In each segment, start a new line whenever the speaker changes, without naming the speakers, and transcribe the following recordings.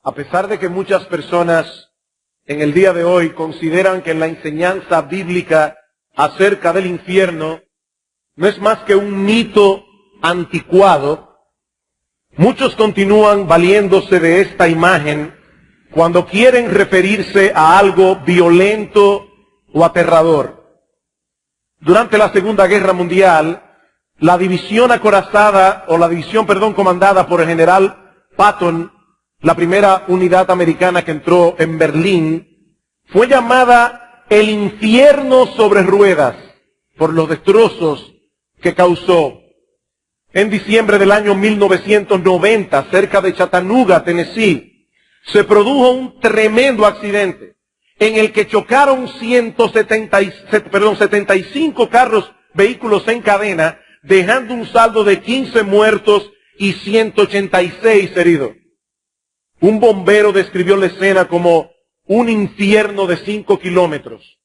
A pesar de que muchas personas en el día de hoy consideran que la enseñanza bíblica acerca del infierno no es más que un mito anticuado, muchos continúan valiéndose de esta imagen cuando quieren referirse a algo violento o aterrador. Durante la Segunda Guerra Mundial, la división comandada por el general Patton, la primera unidad americana que entró en Berlín, fue llamada el infierno sobre ruedas por los destrozos que causó. En diciembre del año 1990, cerca de Chattanooga, Tennessee, se produjo un tremendo accidente en el que chocaron 75 vehículos en cadena, dejando un saldo de 15 muertos y 186 heridos. Un bombero describió la escena como un infierno de 5 kilómetros.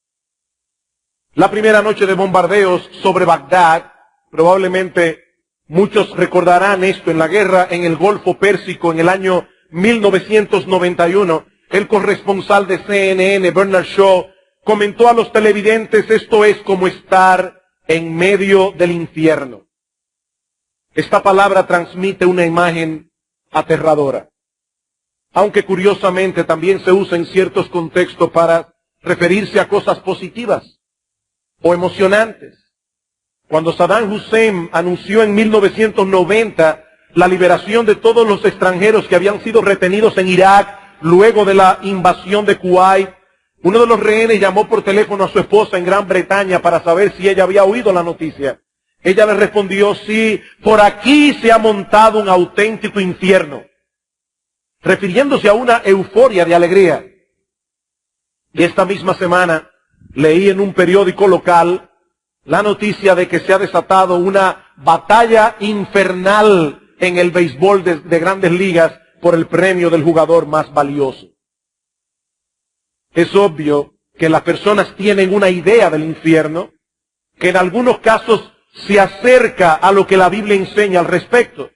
La primera noche de bombardeos sobre Bagdad, probablemente muchos recordarán esto, en la guerra en el Golfo Pérsico en el año 1991, el corresponsal de CNN, Bernard Shaw, comentó a los televidentes: esto es como estar en medio del infierno. Esta palabra transmite una imagen aterradora, aunque curiosamente también se usa en ciertos contextos para referirse a cosas positivas o emocionantes. Cuando Saddam Hussein anunció en 1990 la liberación de todos los extranjeros que habían sido retenidos en Irak luego de la invasión de Kuwait, uno de los rehenes llamó por teléfono a su esposa en Gran Bretaña para saber si ella había oído la noticia. Ella le respondió: sí, por aquí se ha montado un auténtico infierno, refiriéndose a una euforia de alegría. Y esta misma semana leí en un periódico local la noticia de que se ha desatado una batalla infernal en el béisbol de Grandes Ligas por el premio del jugador más valioso. Es obvio que las personas tienen una idea del infierno que en algunos casos se acerca a lo que la Biblia enseña al respecto.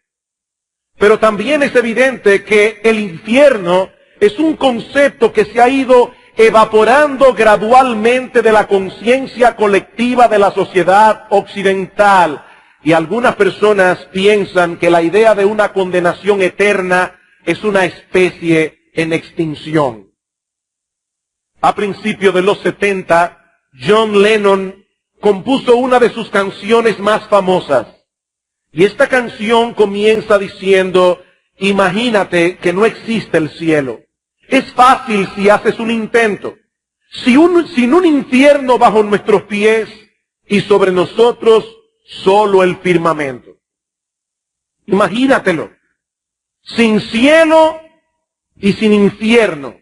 Pero también es evidente que el infierno es un concepto que se ha ido evaporando gradualmente de la conciencia colectiva de la sociedad occidental. Y algunas personas piensan que la idea de una condenación eterna es una especie en extinción. A principios de los 70, John Lennon compuso una de sus canciones más famosas. Y esta canción comienza diciendo: imagínate que no existe el cielo. Es fácil si haces un intento. Sin un infierno bajo nuestros pies y sobre nosotros solo el firmamento. Imagínatelo. Sin cielo y sin infierno.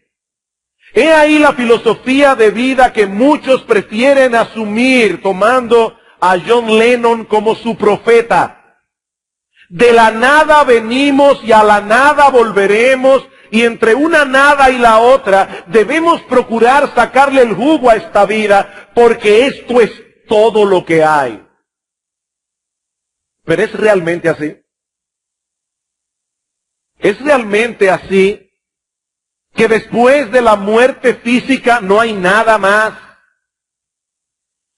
He ahí la filosofía de vida que muchos prefieren asumir, tomando a John Lennon como su profeta. De la nada venimos y a la nada volveremos, y entre una nada y la otra debemos procurar sacarle el jugo a esta vida, porque esto es todo lo que hay. ¿Pero es realmente así? ¿Es realmente así que después de la muerte física no hay nada más?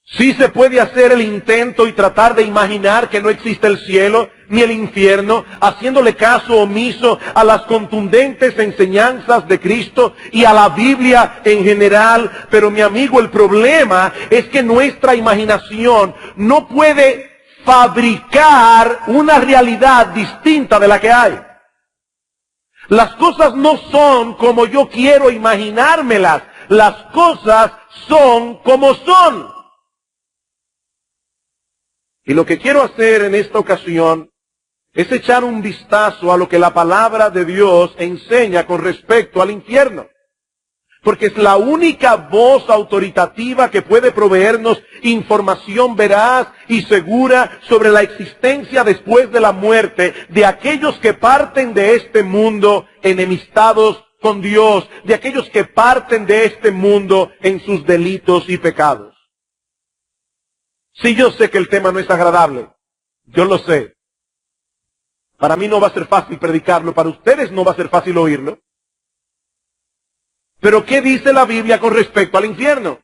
Sí se puede hacer el intento y tratar de imaginar que no existe el cielo ni el infierno, haciéndole caso omiso a las contundentes enseñanzas de Cristo y a la Biblia en general. Pero mi amigo, el problema es que nuestra imaginación no puede fabricar una realidad distinta de la que hay. Las cosas no son como yo quiero imaginármelas. Las cosas son como son. Y lo que quiero hacer en esta ocasión es echar un vistazo a lo que la palabra de Dios enseña con respecto al infierno. Porque es la única voz autoritativa que puede proveernos información veraz y segura sobre la existencia después de la muerte de aquellos que parten de este mundo enemistados con Dios, de aquellos que parten de este mundo en sus delitos y pecados. Sí, yo sé que el tema no es agradable, yo lo sé. Para mí no va a ser fácil predicarlo, para ustedes no va a ser fácil oírlo. Pero ¿qué dice la Biblia con respecto al infierno?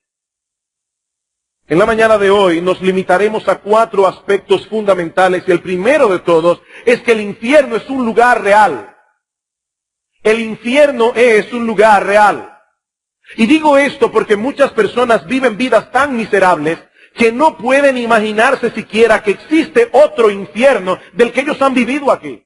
En la mañana de hoy nos limitaremos a 4 aspectos fundamentales y el primero de todos es que el infierno es un lugar real. El infierno es un lugar real. Y digo esto porque muchas personas viven vidas tan miserables que no pueden imaginarse siquiera que existe otro infierno del que ellos han vivido aquí.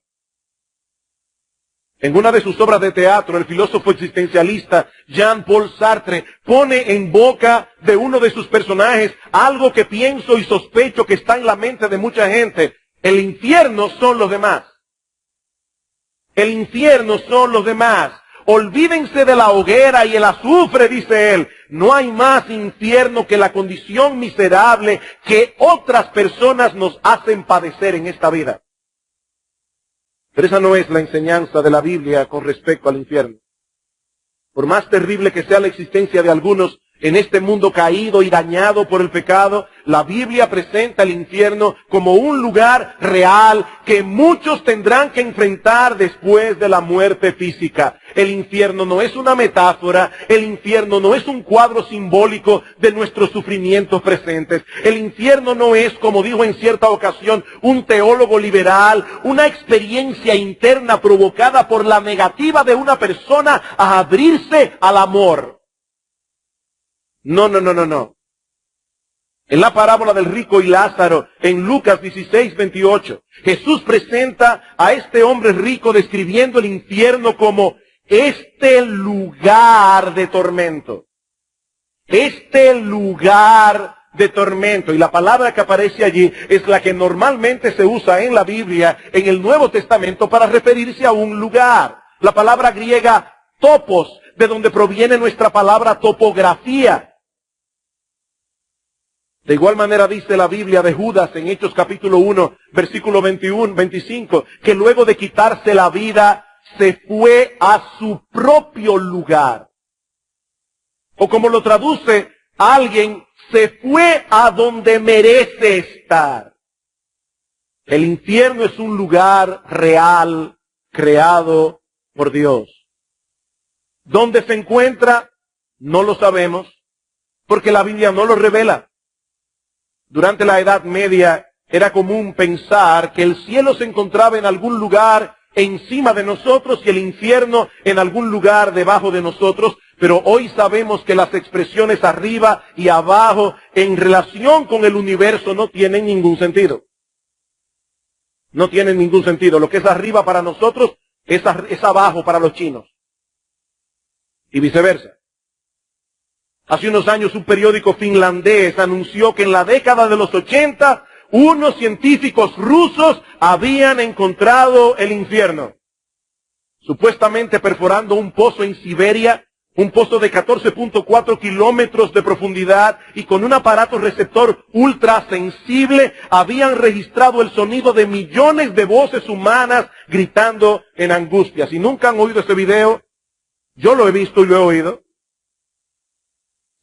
En una de sus obras de teatro, el filósofo existencialista Jean-Paul Sartre pone en boca de uno de sus personajes algo que pienso y sospecho que está en la mente de mucha gente. El infierno son los demás. El infierno son los demás. Olvídense de la hoguera y el azufre, dice él. No hay más infierno que la condición miserable que otras personas nos hacen padecer en esta vida. Pero esa no es la enseñanza de la Biblia con respecto al infierno. Por más terrible que sea la existencia de algunos en este mundo caído y dañado por el pecado, la Biblia presenta el infierno como un lugar real que muchos tendrán que enfrentar después de la muerte física. El infierno no es una metáfora, el infierno no es un cuadro simbólico de nuestros sufrimientos presentes. El infierno no es, como dijo en cierta ocasión un teólogo liberal, una experiencia interna provocada por la negativa de una persona a abrirse al amor. No. En la parábola del rico y Lázaro, en Lucas 16:28, Jesús presenta a este hombre rico describiendo el infierno como este lugar de tormento. Este lugar de tormento. Y la palabra que aparece allí es la que normalmente se usa en la Biblia, en el Nuevo Testamento, para referirse a un lugar. La palabra griega topos, de donde proviene nuestra palabra topografía. De igual manera dice la Biblia de Judas en Hechos capítulo 1, versículo 25, que luego de quitarse la vida, se fue a su propio lugar. O como lo traduce alguien, se fue a donde merece estar. El infierno es un lugar real, creado por Dios. ¿Dónde se encuentra? No lo sabemos, porque la Biblia no lo revela. Durante la Edad Media era común pensar que el cielo se encontraba en algún lugar encima de nosotros y el infierno en algún lugar debajo de nosotros, pero hoy sabemos que las expresiones arriba y abajo en relación con el universo no tienen ningún sentido. No tienen ningún sentido. Lo que es arriba para nosotros es abajo para los chinos. Y viceversa. Hace unos años un periódico finlandés anunció que en la década de los 80 unos científicos rusos habían encontrado el infierno. Supuestamente perforando un pozo en Siberia, un pozo de 14.4 kilómetros de profundidad y con un aparato receptor ultrasensible, habían registrado el sonido de millones de voces humanas gritando en angustia. Si nunca han oído ese video, yo lo he visto y lo he oído.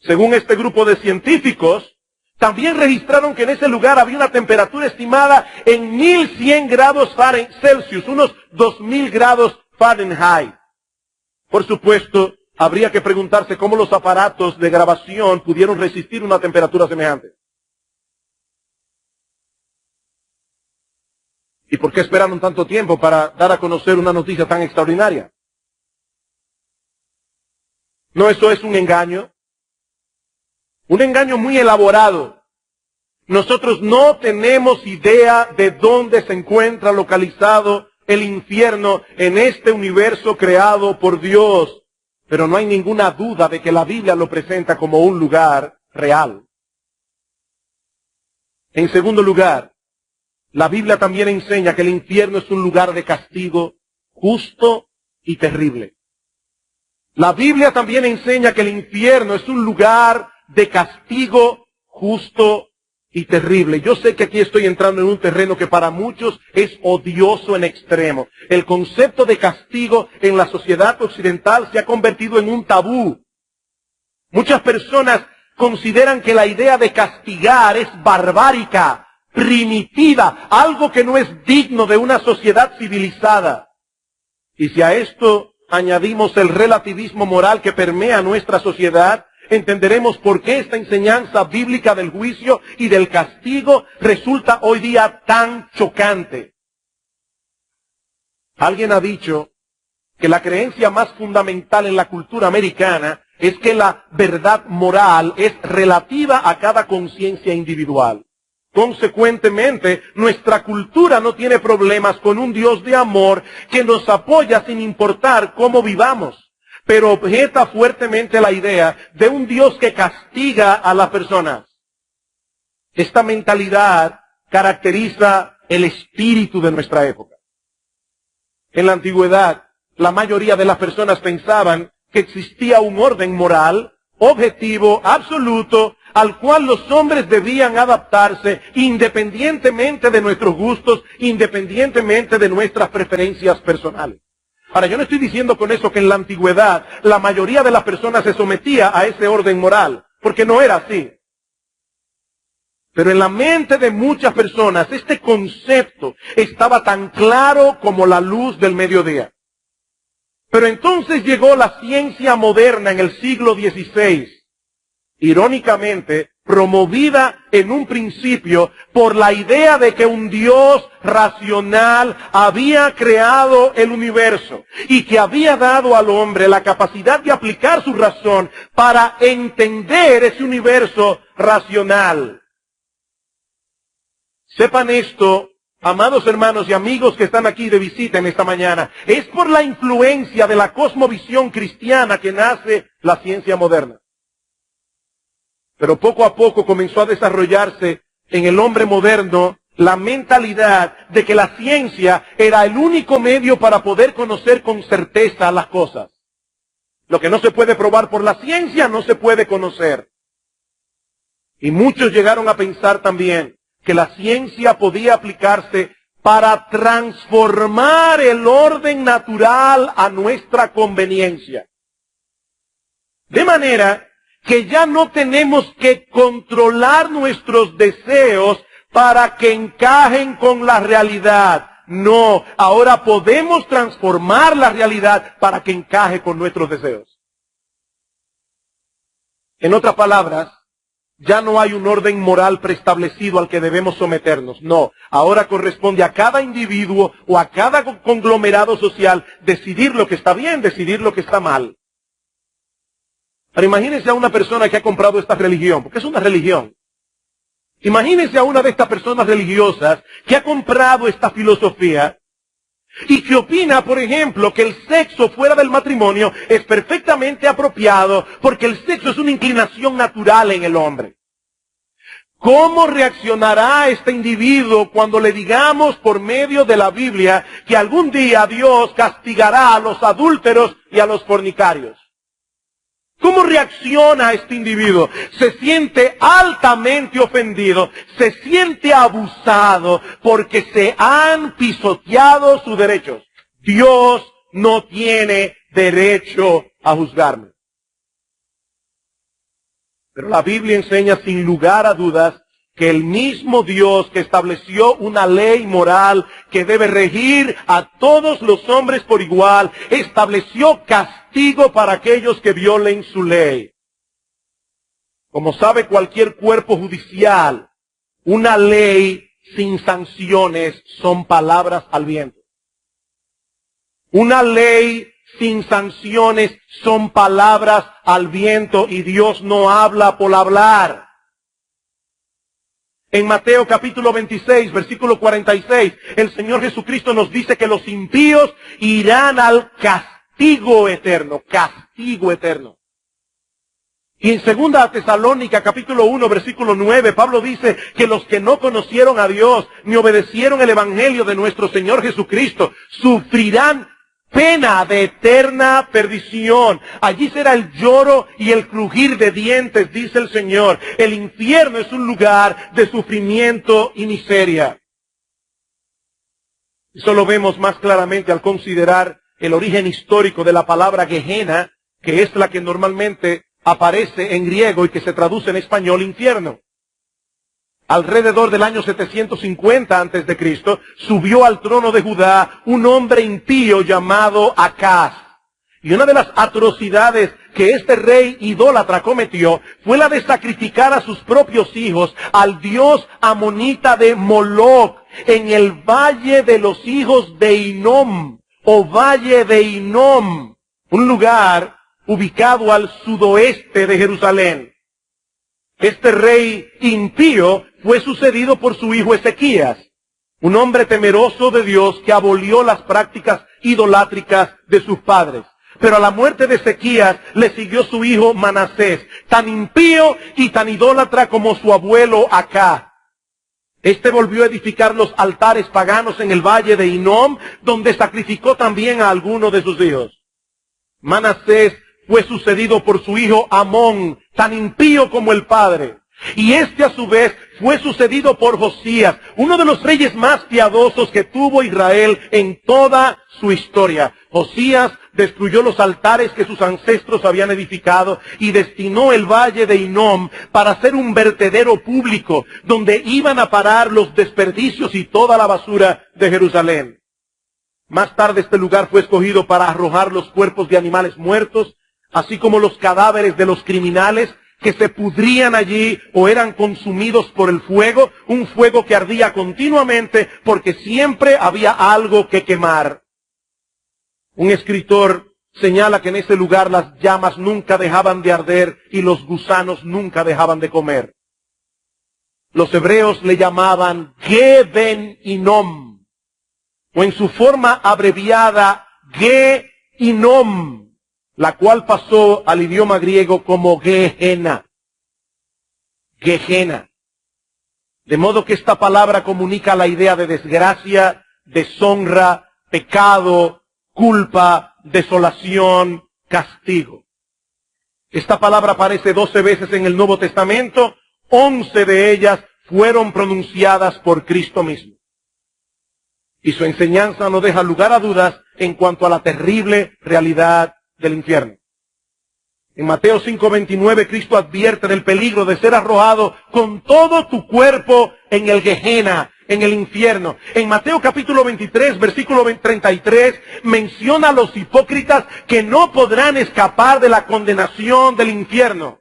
Según este grupo de científicos, también registraron que en ese lugar había una temperatura estimada en 1100 grados Celsius, unos 2000 grados Fahrenheit. Por supuesto, habría que preguntarse cómo los aparatos de grabación pudieron resistir una temperatura semejante. ¿Y por qué esperaron tanto tiempo para dar a conocer una noticia tan extraordinaria? ¿No eso es un engaño? Un engaño muy elaborado. Nosotros no tenemos idea de dónde se encuentra localizado el infierno en este universo creado por Dios. Pero no hay ninguna duda de que la Biblia lo presenta como un lugar real. En segundo lugar, la Biblia también enseña que el infierno es un lugar de castigo justo y terrible. La Biblia también enseña que el infierno es un lugar de castigo justo y terrible. Yo sé que aquí estoy entrando en un terreno que para muchos es odioso en extremo. El concepto de castigo en la sociedad occidental se ha convertido en un tabú. Muchas personas consideran que la idea de castigar es barbárica, primitiva, algo que no es digno de una sociedad civilizada. Y si a esto añadimos el relativismo moral que permea nuestra sociedad, entenderemos por qué esta enseñanza bíblica del juicio y del castigo resulta hoy día tan chocante. Alguien ha dicho que la creencia más fundamental en la cultura americana es que la verdad moral es relativa a cada conciencia individual. Consecuentemente, nuestra cultura no tiene problemas con un Dios de amor que nos apoya sin importar cómo vivamos, pero objeta fuertemente la idea de un Dios que castiga a las personas. Esta mentalidad caracteriza el espíritu de nuestra época. En la antigüedad, la mayoría de las personas pensaban que existía un orden moral, objetivo, absoluto, al cual los hombres debían adaptarse independientemente de nuestros gustos, independientemente de nuestras preferencias personales. Ahora, yo no estoy diciendo con eso que en la antigüedad la mayoría de las personas se sometía a ese orden moral, porque no era así. Pero en la mente de muchas personas este concepto estaba tan claro como la luz del mediodía. Pero entonces llegó la ciencia moderna en el siglo XVI, irónicamente promovida en un principio por la idea de que un Dios racional había creado el universo y que había dado al hombre la capacidad de aplicar su razón para entender ese universo racional. Sepan esto, amados hermanos y amigos que están aquí de visita en esta mañana, es por la influencia de la cosmovisión cristiana que nace la ciencia moderna. Pero poco a poco comenzó a desarrollarse en el hombre moderno la mentalidad de que la ciencia era el único medio para poder conocer con certeza las cosas. Lo que no se puede probar por la ciencia no se puede conocer. Y muchos llegaron a pensar también que la ciencia podía aplicarse para transformar el orden natural a nuestra conveniencia. De manera que ya no tenemos que controlar nuestros deseos para que encajen con la realidad. No, ahora podemos transformar la realidad para que encaje con nuestros deseos. En otras palabras, ya no hay un orden moral preestablecido al que debemos someternos. No, ahora corresponde a cada individuo o a cada conglomerado social decidir lo que está bien, decidir lo que está mal. Pero imagínense a una persona que ha comprado esta religión, porque es una religión. Imagínense a una de estas personas religiosas que ha comprado esta filosofía y que opina, por ejemplo, que el sexo fuera del matrimonio es perfectamente apropiado porque el sexo es una inclinación natural en el hombre. ¿Cómo reaccionará este individuo cuando le digamos por medio de la Biblia que algún día Dios castigará a los adúlteros y a los fornicarios? ¿Cómo reacciona este individuo? Se siente altamente ofendido, se siente abusado porque se han pisoteado sus derechos. Dios no tiene derecho a juzgarme. Pero la Biblia enseña sin lugar a dudas que el mismo Dios que estableció una ley moral que debe regir a todos los hombres por igual, estableció castigo para aquellos que violen su ley. Como sabe cualquier cuerpo judicial, una ley sin sanciones son palabras al viento. Una ley sin sanciones son palabras al viento y Dios no habla por hablar. En Mateo capítulo 26, versículo 46, el Señor Jesucristo nos dice que los impíos irán al castigo eterno, castigo eterno. Y en 2 Tesalónica capítulo 1, versículo 9, Pablo dice que los que no conocieron a Dios ni obedecieron el evangelio de nuestro Señor Jesucristo sufrirán pena de eterna perdición. Allí será el lloro y el crujir de dientes, dice el Señor. El infierno es un lugar de sufrimiento y miseria. Eso lo vemos más claramente al considerar el origen histórico de la palabra Gehenna, que es la que normalmente aparece en griego y que se traduce en español infierno. Alrededor del año 750 antes de Cristo, subió al trono de Judá un hombre impío llamado Acaz. Y una de las atrocidades que este rey idólatra cometió fue la de sacrificar a sus propios hijos al dios amonita de Moloc en el valle de los hijos de Hinnom, o valle de Hinnom, un lugar ubicado al sudoeste de Jerusalén. Este rey impío fue sucedido por su hijo Ezequías, un hombre temeroso de Dios que abolió las prácticas idolátricas de sus padres. Pero a la muerte de Ezequías le siguió su hijo Manasés, tan impío y tan idólatra como su abuelo Acá. Este volvió a edificar los altares paganos en el valle de Hinnom, donde sacrificó también a algunos de sus hijos. Manasés fue sucedido por su hijo Amón, tan impío como el padre. Y este a su vez fue sucedido por Josías, uno de los reyes más piadosos que tuvo Israel en toda su historia. Josías destruyó los altares que sus ancestros habían edificado y destinó el valle de Hinnom para ser un vertedero público donde iban a parar los desperdicios y toda la basura de Jerusalén. Más tarde este lugar fue escogido para arrojar los cuerpos de animales muertos, así como los cadáveres de los criminales que se pudrían allí o eran consumidos por el fuego, un fuego que ardía continuamente porque siempre había algo que quemar. Un escritor señala que en ese lugar las llamas nunca dejaban de arder y los gusanos nunca dejaban de comer. Los hebreos le llamaban Ge-ben Hinnom, o en su forma abreviada Ge-Hinnom, la cual pasó al idioma griego como Gehenna. Gehenna. De modo que esta palabra comunica la idea de desgracia, deshonra, pecado, culpa, desolación, castigo. Esta palabra aparece 12 veces en el Nuevo Testamento, 11 de ellas fueron pronunciadas por Cristo mismo. Y su enseñanza no deja lugar a dudas en cuanto a la terrible realidad del infierno. En Mateo 5:29 Cristo advierte del peligro de ser arrojado con todo tu cuerpo en el Gehenna, en el infierno. En Mateo capítulo 23, versículo 33, menciona a los hipócritas que no podrán escapar de la condenación del infierno.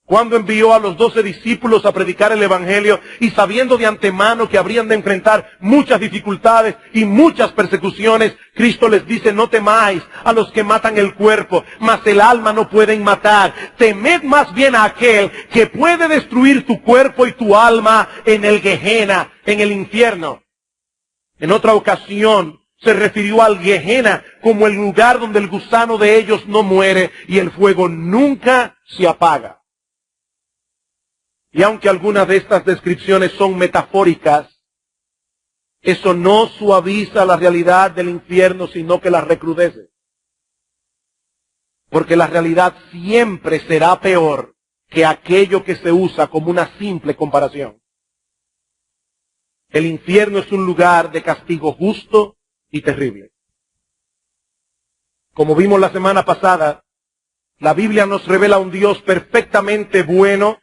Cuando envió a los 12 discípulos a predicar el Evangelio y sabiendo de antemano que habrían de enfrentar muchas dificultades y muchas persecuciones, Cristo les dice: no temáis a los que matan el cuerpo, mas el alma no pueden matar. Temed más bien a aquel que puede destruir tu cuerpo y tu alma en el Gehenna, en el infierno. En otra ocasión se refirió al Gehenna como el lugar donde el gusano de ellos no muere y el fuego nunca se apaga. Y aunque algunas de estas descripciones son metafóricas, eso no suaviza la realidad del infierno, sino que la recrudece. Porque la realidad siempre será peor que aquello que se usa como una simple comparación. El infierno es un lugar de castigo justo y terrible. Como vimos la semana pasada, la Biblia nos revela un Dios perfectamente bueno,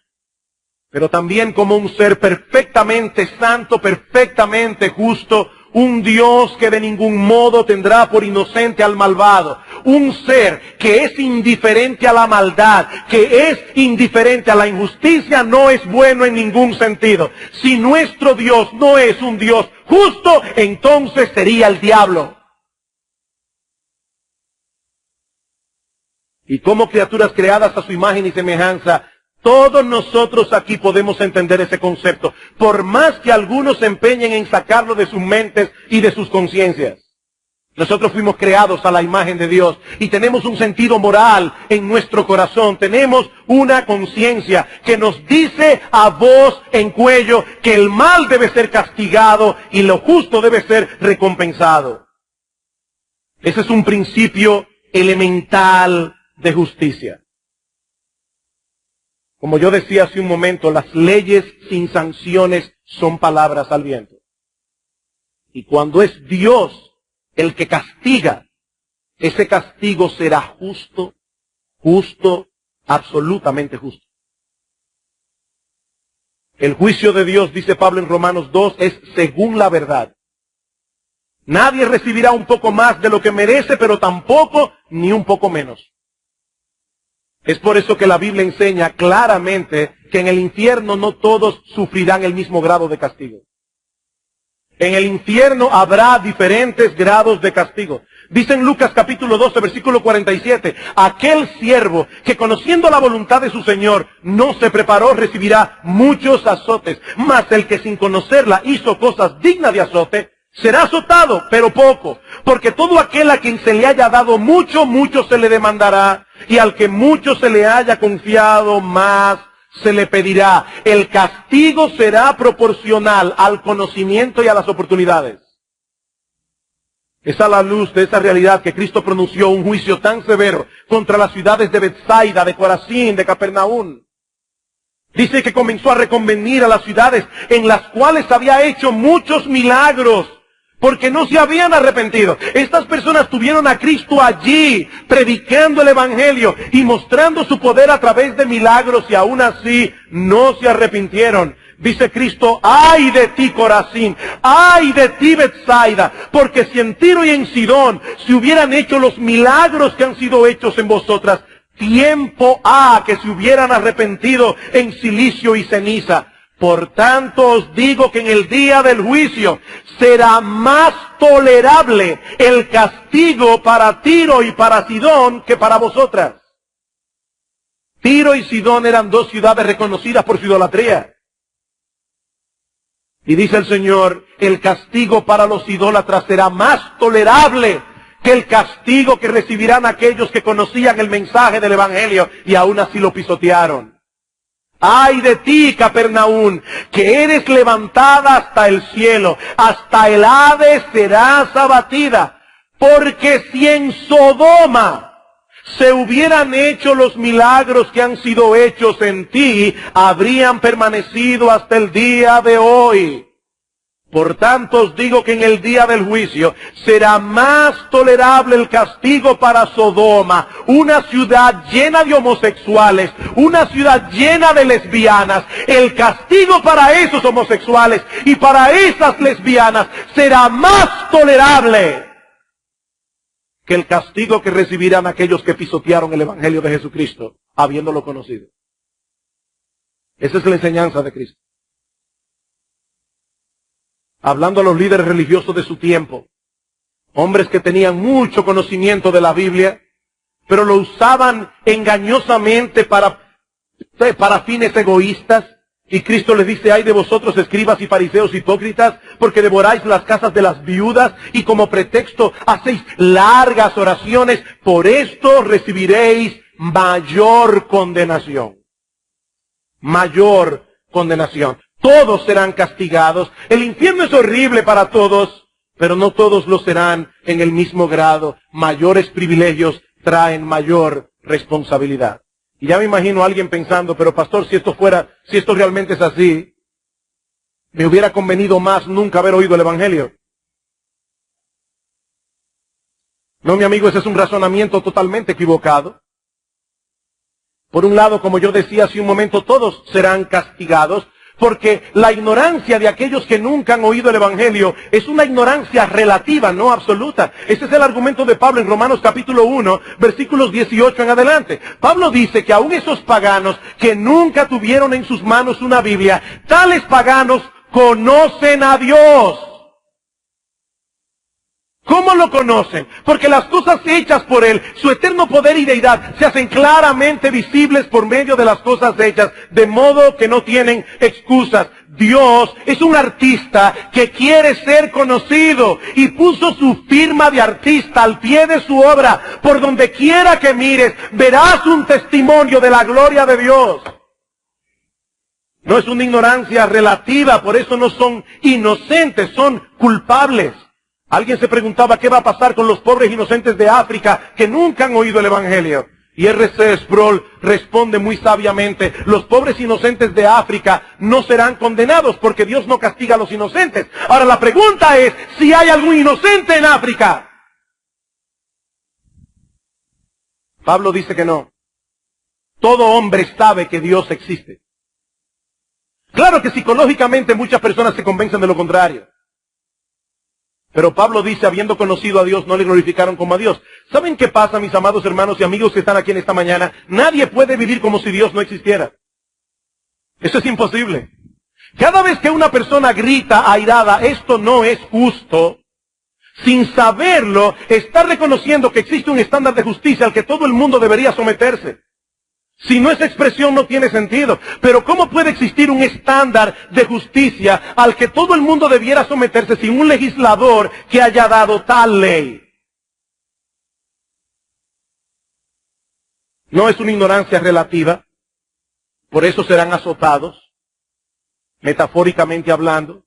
pero también como un ser perfectamente santo, perfectamente justo, un Dios que de ningún modo tendrá por inocente al malvado, un ser que es indiferente a la maldad, que es indiferente a la injusticia, no es bueno en ningún sentido. Si nuestro Dios no es un Dios justo, entonces sería el diablo. Y como criaturas creadas a su imagen y semejanza, todos nosotros aquí podemos entender ese concepto, por más que algunos se empeñen en sacarlo de sus mentes y de sus conciencias. Nosotros fuimos creados a la imagen de Dios y tenemos un sentido moral en nuestro corazón. Tenemos una conciencia que nos dice a voz en cuello que el mal debe ser castigado y lo justo debe ser recompensado. Ese es un principio elemental de justicia. Como yo decía hace un momento, las leyes sin sanciones son palabras al viento. Y cuando es Dios el que castiga, ese castigo será justo, absolutamente justo. El juicio de Dios, dice Pablo en Romanos 2, es según la verdad. Nadie recibirá un poco más de lo que merece, pero tampoco ni un poco menos. Es por eso que la Biblia enseña claramente que en el infierno no todos sufrirán el mismo grado de castigo. En el infierno habrá diferentes grados de castigo. Dice en Lucas capítulo 12, versículo 47, aquel siervo que conociendo la voluntad de su Señor no se preparó recibirá muchos azotes, mas el que sin conocerla hizo cosas dignas de azote, será azotado, pero poco, porque todo aquel a quien se le haya dado mucho, mucho se le demandará, y al que mucho se le haya confiado, más se le pedirá. El castigo será proporcional al conocimiento y a las oportunidades. Es a la luz de esa realidad que Cristo pronunció un juicio tan severo contra las ciudades de Betsaida, de Corazín, de Capernaum. Dice que comenzó a reconvenir a las ciudades en las cuales había hecho muchos milagros, porque no se habían arrepentido. Estas personas tuvieron a Cristo allí, predicando el Evangelio y mostrando su poder a través de milagros, y aún así no se arrepintieron. Dice Cristo, ¡ay de ti, Corazín! ¡Ay de ti, Betsaida! Porque si en Tiro y en Sidón se hubieran hecho los milagros que han sido hechos en vosotras, tiempo ha que se hubieran arrepentido en cilicio y ceniza. Por tanto os digo que en el día del juicio será más tolerable el castigo para Tiro y para Sidón que para vosotras. Tiro y Sidón eran dos ciudades reconocidas por su idolatría. Y dice el Señor, el castigo para los idólatras será más tolerable que el castigo que recibirán aquellos que conocían el mensaje del Evangelio y aún así lo pisotearon. ¡Ay de ti, Capernaum, que eres levantada hasta el cielo! Hasta el Hades serás abatida. Porque si en Sodoma se hubieran hecho los milagros que han sido hechos en ti, habrían permanecido hasta el día de hoy. Por tanto os digo que en el día del juicio será más tolerable el castigo para Sodoma, una ciudad llena de homosexuales, una ciudad llena de lesbianas. El castigo para esos homosexuales y para esas lesbianas será más tolerable que el castigo que recibirán aquellos que pisotearon el Evangelio de Jesucristo, habiéndolo conocido. Esa es la enseñanza de Cristo. Hablando a los líderes religiosos de su tiempo, hombres que tenían mucho conocimiento de la Biblia, pero lo usaban engañosamente para fines egoístas. Y Cristo les dice, ay de vosotros, escribas y fariseos hipócritas, porque devoráis las casas de las viudas y como pretexto hacéis largas oraciones. Por esto recibiréis mayor condenación. Mayor condenación. Todos serán castigados. El infierno es horrible para todos, pero no todos lo serán en el mismo grado. Mayores privilegios traen mayor responsabilidad. Y ya me imagino a alguien pensando, pero pastor, si esto realmente es así, me hubiera convenido más nunca haber oído el Evangelio. No, mi amigo, ese es un razonamiento totalmente equivocado. Por un lado, como yo decía hace un momento, todos serán castigados, porque la ignorancia de aquellos que nunca han oído el Evangelio es una ignorancia relativa, no absoluta. Ese es el argumento de Pablo en Romanos capítulo 1, versículos 18 en adelante. Pablo dice que aún esos paganos que nunca tuvieron en sus manos una Biblia, tales paganos conocen a Dios. ¿Cómo lo conocen? Porque las cosas hechas por Él, su eterno poder y deidad, se hacen claramente visibles por medio de las cosas hechas, de modo que no tienen excusas. Dios es un artista que quiere ser conocido y puso su firma de artista al pie de su obra. Por donde quiera que mires, verás un testimonio de la gloria de Dios. No es una ignorancia relativa, por eso no son inocentes, son culpables. Alguien se preguntaba qué va a pasar con los pobres inocentes de África que nunca han oído el Evangelio. Y R.C. Sproul responde muy sabiamente, los pobres inocentes de África no serán condenados porque Dios no castiga a los inocentes. Ahora la pregunta es, si hay algún inocente en África. Pablo dice que no. Todo hombre sabe que Dios existe. Claro que psicológicamente muchas personas se convencen de lo contrario. Pero Pablo dice, habiendo conocido a Dios, no le glorificaron como a Dios. ¿Saben qué pasa, mis amados hermanos y amigos que están aquí en esta mañana? Nadie puede vivir como si Dios no existiera. Eso es imposible. Cada vez que una persona grita airada, esto no es justo, sin saberlo, está reconociendo que existe un estándar de justicia al que todo el mundo debería someterse. Si no, esa expresión no tiene sentido. Pero ¿cómo puede existir un estándar de justicia al que todo el mundo debiera someterse sin un legislador que haya dado tal ley? No es una ignorancia relativa. Por eso serán azotados, metafóricamente hablando.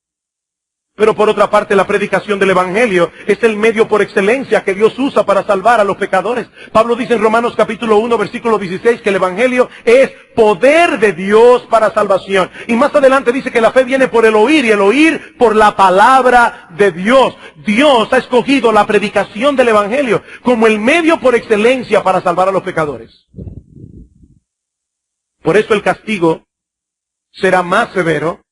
Pero por otra parte, la predicación del Evangelio es el medio por excelencia que Dios usa para salvar a los pecadores. Pablo dice en Romanos capítulo 1, versículo 16, que el Evangelio es poder de Dios para salvación. Y más adelante dice que la fe viene por el oír, y el oír por la palabra de Dios. Dios ha escogido la predicación del Evangelio como el medio por excelencia para salvar a los pecadores. Por eso el castigo será más severo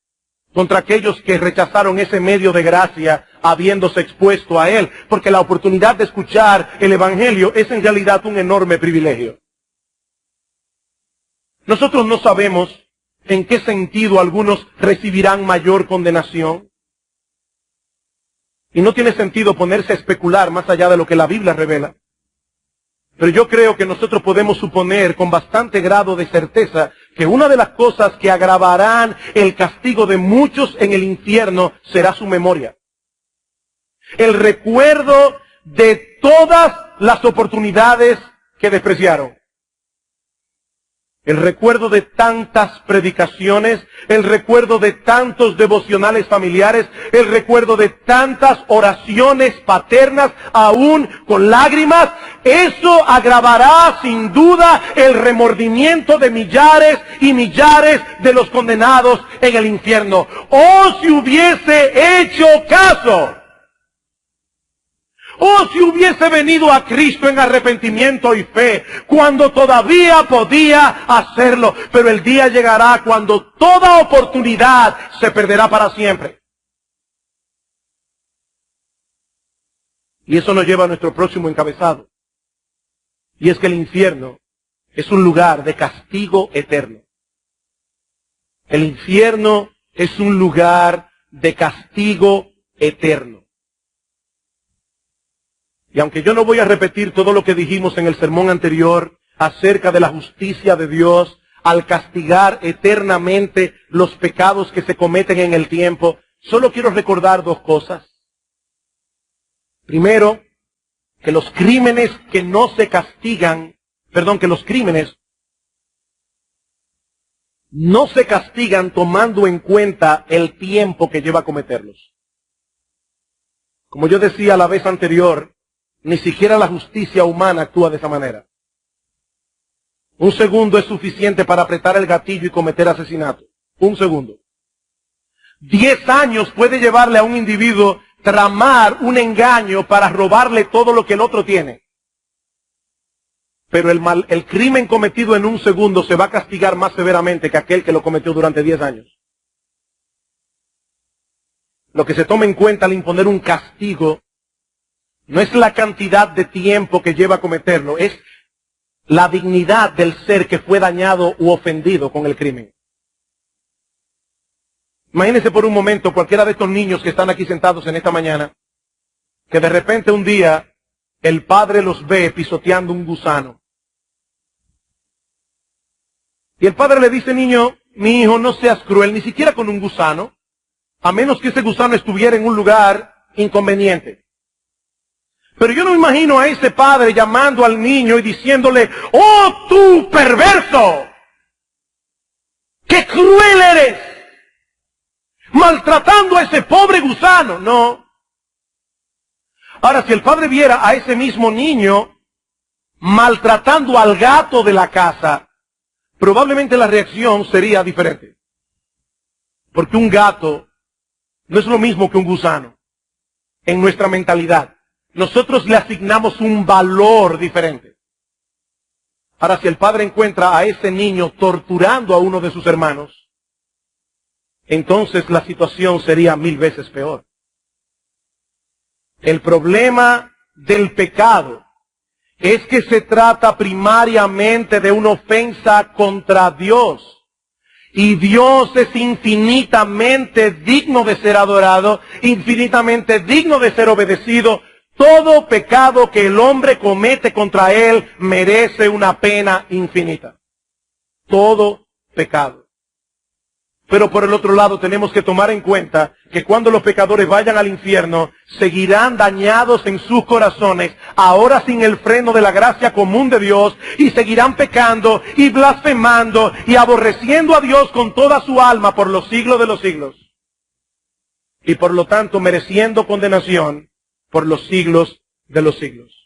contra aquellos que rechazaron ese medio de gracia habiéndose expuesto a él, porque la oportunidad de escuchar el Evangelio es en realidad un enorme privilegio. Nosotros no sabemos en qué sentido algunos recibirán mayor condenación. Y no tiene sentido ponerse a especular más allá de lo que la Biblia revela. Pero yo creo que nosotros podemos suponer con bastante grado de certeza que una de las cosas que agravarán el castigo de muchos en el infierno será su memoria. El recuerdo de todas las oportunidades que despreciaron. El recuerdo de tantas predicaciones, el recuerdo de tantos devocionales familiares, el recuerdo de tantas oraciones paternas, aún con lágrimas, eso agravará sin duda el remordimiento de millares y millares de los condenados en el infierno. ¡Oh, si hubiese hecho caso! ¡Oh, si hubiese venido a Cristo en arrepentimiento y fe, cuando todavía podía hacerlo! Pero el día llegará cuando toda oportunidad se perderá para siempre. Y eso nos lleva a nuestro próximo encabezado. Y es que el infierno es un lugar de castigo eterno. El infierno es un lugar de castigo eterno. Y aunque yo no voy a repetir todo lo que dijimos en el sermón anterior acerca de la justicia de Dios al castigar eternamente los pecados que se cometen en el tiempo, solo quiero recordar dos cosas. Primero, que los crímenes que no se castigan, que los crímenes no se castigan tomando en cuenta el tiempo que lleva a cometerlos. Como yo decía la vez anterior, ni siquiera la justicia humana actúa de esa manera. Un segundo es suficiente para apretar el gatillo y cometer asesinato. Un segundo. 10 años puede llevarle a un individuo tramar un engaño para robarle todo lo que el otro tiene. Pero el crimen cometido en un segundo se va a castigar más severamente que aquel que lo cometió durante 10 años. Lo que se toma en cuenta al imponer un castigo no es la cantidad de tiempo que lleva a cometerlo, es la dignidad del ser que fue dañado u ofendido con el crimen. Imagínense por un momento cualquiera de estos niños que están aquí sentados en esta mañana, que de repente un día el padre los ve pisoteando un gusano. Y el padre le dice, niño, mi hijo, no seas cruel, ni siquiera con un gusano, a menos que ese gusano estuviera en un lugar inconveniente. Pero yo no me imagino a ese padre llamando al niño y diciéndole, ¡oh, tú perverso! ¡Qué cruel eres! Maltratando a ese pobre gusano. No. Ahora, si el padre viera a ese mismo niño maltratando al gato de la casa, probablemente la reacción sería diferente. Porque un gato no es lo mismo que un gusano en nuestra mentalidad. Nosotros le asignamos un valor diferente. Ahora, si el padre encuentra a ese niño torturando a uno de sus hermanos, entonces la situación sería 1000 veces peor. El problema del pecado es que se trata primariamente de una ofensa contra Dios. Y Dios es infinitamente digno de ser adorado, infinitamente digno de ser obedecido. Todo pecado que el hombre comete contra Él merece una pena infinita. Todo pecado. Pero por el otro lado tenemos que tomar en cuenta que cuando los pecadores vayan al infierno, seguirán dañados en sus corazones, ahora sin el freno de la gracia común de Dios, y seguirán pecando y blasfemando y aborreciendo a Dios con toda su alma por los siglos de los siglos. Y por lo tanto mereciendo condenación por los siglos de los siglos.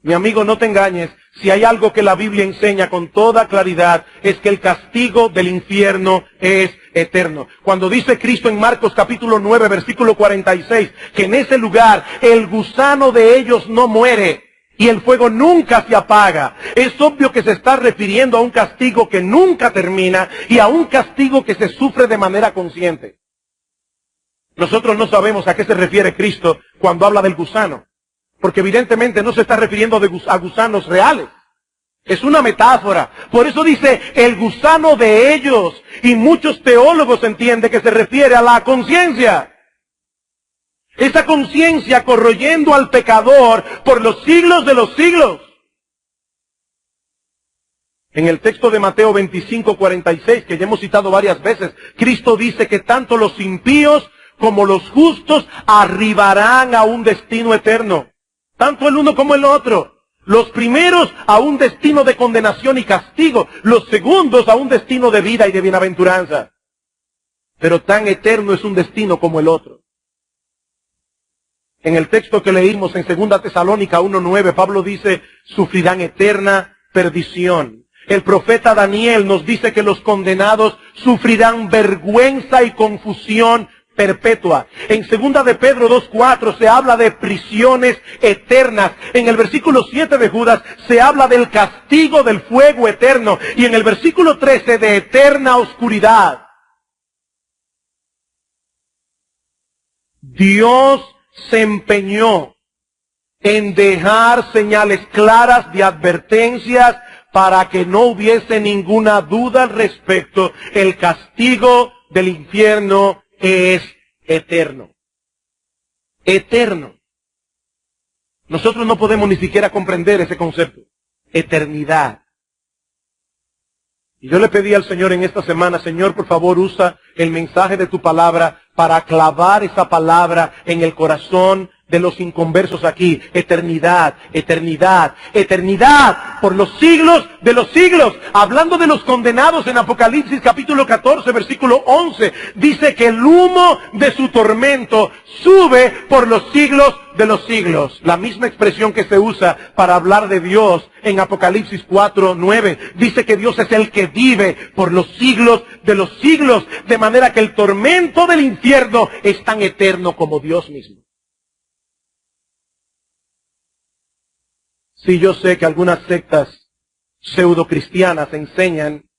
Mi amigo, no te engañes, si hay algo que la Biblia enseña con toda claridad, es que el castigo del infierno es eterno. Cuando dice Cristo en Marcos capítulo 9, versículo 46, que en ese lugar el gusano de ellos no muere y el fuego nunca se apaga, es obvio que se está refiriendo a un castigo que nunca termina y a un castigo que se sufre de manera consciente. Nosotros no sabemos a qué se refiere Cristo cuando habla del gusano. Porque evidentemente no se está refiriendo a gusanos reales. Es una metáfora. Por eso dice el gusano de ellos. Y muchos teólogos entienden que se refiere a la conciencia. Esa conciencia corroyendo al pecador por los siglos de los siglos. En el texto de Mateo 25:46, que ya hemos citado varias veces, Cristo dice que tanto los impíos como los justos arribarán a un destino eterno. Tanto el uno como el otro. Los primeros a un destino de condenación y castigo. Los segundos a un destino de vida y de bienaventuranza. Pero tan eterno es un destino como el otro. En el texto que leímos en 2 Tesalónica 1:9, Pablo dice, sufrirán eterna perdición. El profeta Daniel nos dice que los condenados sufrirán vergüenza y confusión perpetua. En 2 de Pedro 2:4 se habla de prisiones eternas. En el versículo 7 de Judas se habla del castigo del fuego eterno. Y en el versículo 13 de eterna oscuridad. Dios se empeñó en dejar señales claras de advertencias para que no hubiese ninguna duda al respecto. El castigo del infierno es eterno. Eterno. Nosotros no podemos ni siquiera comprender ese concepto. Eternidad. Y yo le pedí al Señor en esta semana, Señor, por favor, usa el mensaje de tu palabra para clavar esa palabra en el corazón de los inconversos aquí. Eternidad, eternidad, eternidad, por los siglos de los siglos. Hablando de los condenados en Apocalipsis capítulo 14, versículo 11, dice que el humo de su tormento sube por los siglos de los siglos. La misma expresión que se usa para hablar de Dios en Apocalipsis 4:9. Dice que Dios es el que vive por los siglos de los siglos, de manera que el tormento del infierno es tan eterno como Dios mismo. Sí, yo sé que algunas sectas pseudo-cristianas enseñan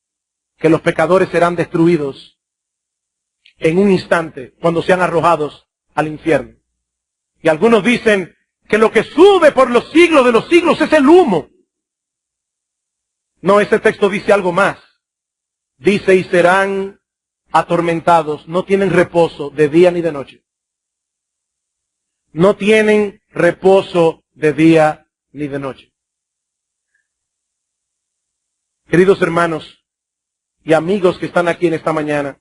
que los pecadores serán destruidos en un instante cuando sean arrojados al infierno. Y algunos dicen que lo que sube por los siglos de los siglos es el humo. No, ese texto dice algo más. Dice, y serán atormentados, no tienen reposo de día ni de noche. No tienen reposo de día ni de noche. Queridos hermanos y amigos que están aquí en esta mañana,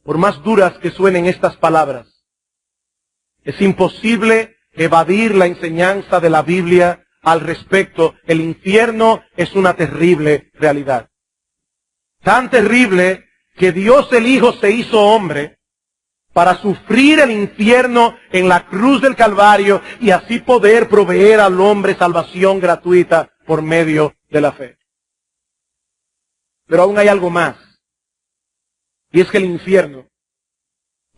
por más duras que suenen estas palabras, es imposible evadir la enseñanza de la Biblia al respecto. El infierno es una terrible realidad. Tan terrible que Dios el Hijo se hizo hombre para sufrir el infierno en la cruz del Calvario y así poder proveer al hombre salvación gratuita por medio de la fe. Pero aún hay algo más. Y es que el infierno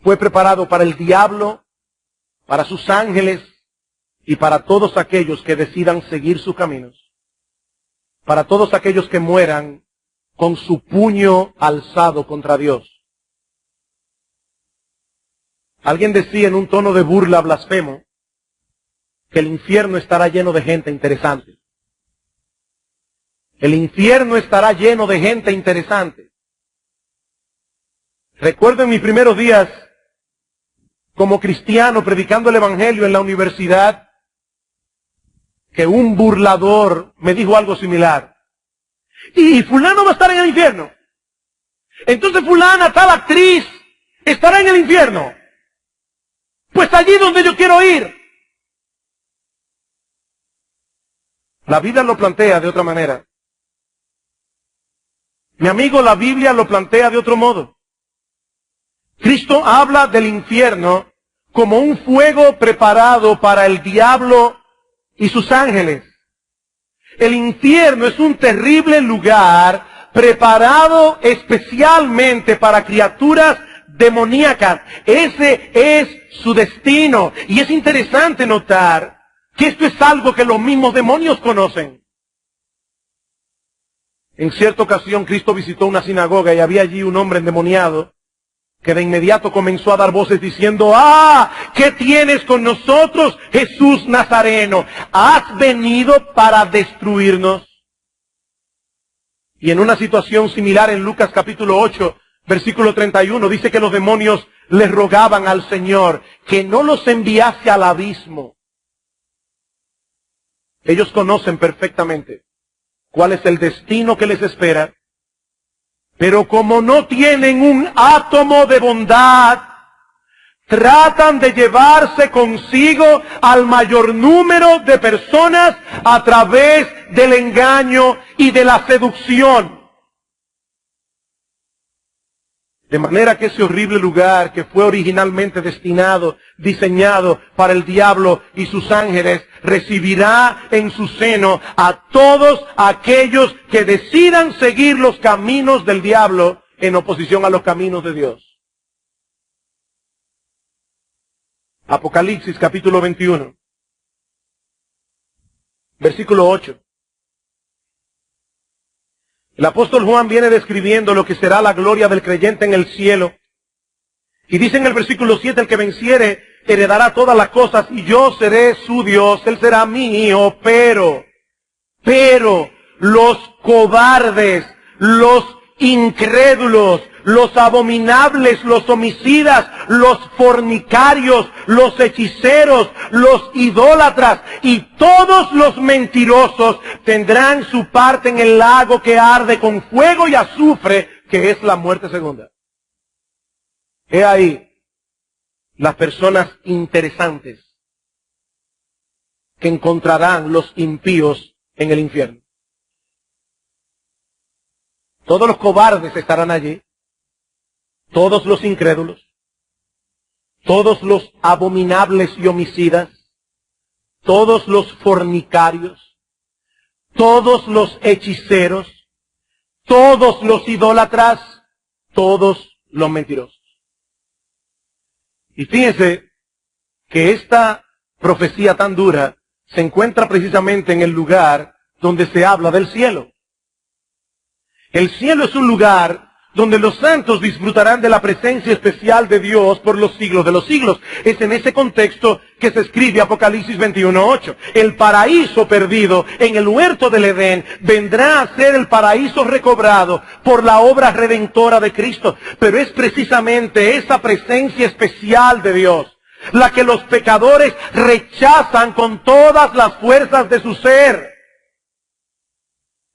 fue preparado para el diablo, para sus ángeles y para todos aquellos que decidan seguir sus caminos. Para todos aquellos que mueran con su puño alzado contra Dios. Alguien decía en un tono de burla blasfemo que el infierno estará lleno de gente interesante. El infierno estará lleno de gente interesante. Recuerdo en mis primeros días como cristiano predicando el evangelio en la universidad que un burlador me dijo algo similar. Y fulano va a estar en el infierno. Entonces fulana, tal actriz, estará en el infierno. Pues allí donde yo quiero ir. La Biblia lo plantea de otra manera. Mi amigo, la Biblia lo plantea de otro modo. Cristo habla del infierno como un fuego preparado para el diablo y sus ángeles. El infierno es un terrible lugar preparado especialmente para criaturas demoníacas. Ese es su destino. Y es interesante notar que esto es algo que los mismos demonios conocen. En cierta ocasión Cristo visitó una sinagoga y había allí un hombre endemoniado que de inmediato comenzó a dar voces diciendo: ¡Ah! ¿Qué tienes con nosotros, Jesús Nazareno? ¿Has venido para destruirnos? Y en una situación similar en Lucas capítulo 8, versículo 31, dice que los demonios le rogaban al Señor que no los enviase al abismo. Ellos conocen perfectamente cuál es el destino que les espera, pero como no tienen un átomo de bondad, tratan de llevarse consigo al mayor número de personas a través del engaño y de la seducción. De manera que ese horrible lugar que fue originalmente destinado, diseñado para el diablo y sus ángeles, recibirá en su seno a todos aquellos que decidan seguir los caminos del diablo en oposición a los caminos de Dios. Apocalipsis capítulo 21, versículo 8. El apóstol Juan viene describiendo lo que será la gloria del creyente en el cielo. Y dice en el versículo 7, el que venciere heredará todas las cosas y yo seré su Dios, él será mío, pero los cobardes, los incrédulos, los abominables, los homicidas, los fornicarios, los hechiceros, los idólatras y todos los mentirosos tendrán su parte en el lago que arde con fuego y azufre, que es la muerte segunda. He ahí las personas interesantes que encontrarán los impíos en el infierno. Todos los cobardes estarán allí. Todos los incrédulos, todos los abominables y homicidas, todos los fornicarios, todos los hechiceros, todos los idólatras, todos los mentirosos. Y fíjense que esta profecía tan dura se encuentra precisamente en el lugar donde se habla del cielo. El cielo es un lugar donde los santos disfrutarán de la presencia especial de Dios por los siglos de los siglos. Es en ese contexto que se escribe Apocalipsis 21:8. El paraíso perdido en el huerto del Edén vendrá a ser el paraíso recobrado por la obra redentora de Cristo. Pero es precisamente esa presencia especial de Dios la que los pecadores rechazan con todas las fuerzas de su ser.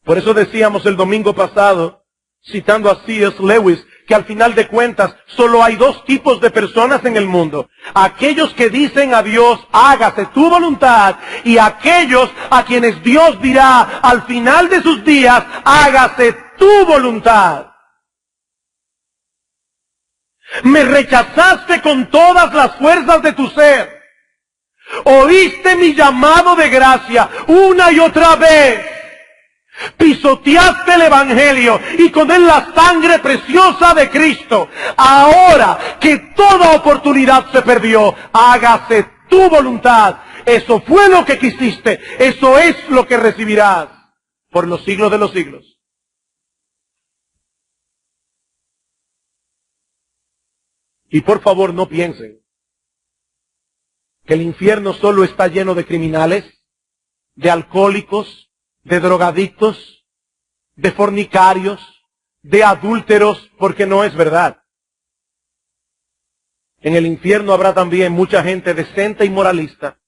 Por eso decíamos el domingo pasado, citando a C.S. Lewis, que al final de cuentas solo hay dos tipos de personas en el mundo. Aquellos que dicen a Dios, hágase tu voluntad, y aquellos a quienes Dios dirá al final de sus días, hágase tu voluntad. Me rechazaste con todas las fuerzas de tu ser. Oíste mi llamado de gracia una y otra vez. Pisoteaste el Evangelio y con él la sangre preciosa de Cristo. Ahora que toda oportunidad se perdió, hágase tu voluntad. Eso fue lo que quisiste. Eso es lo que recibirás por los siglos de los siglos. Y por favor no piensen que el infierno solo está lleno de criminales, de alcohólicos, de drogadictos, de fornicarios, de adúlteros, porque no es verdad. En el infierno habrá también mucha gente decente y moralista,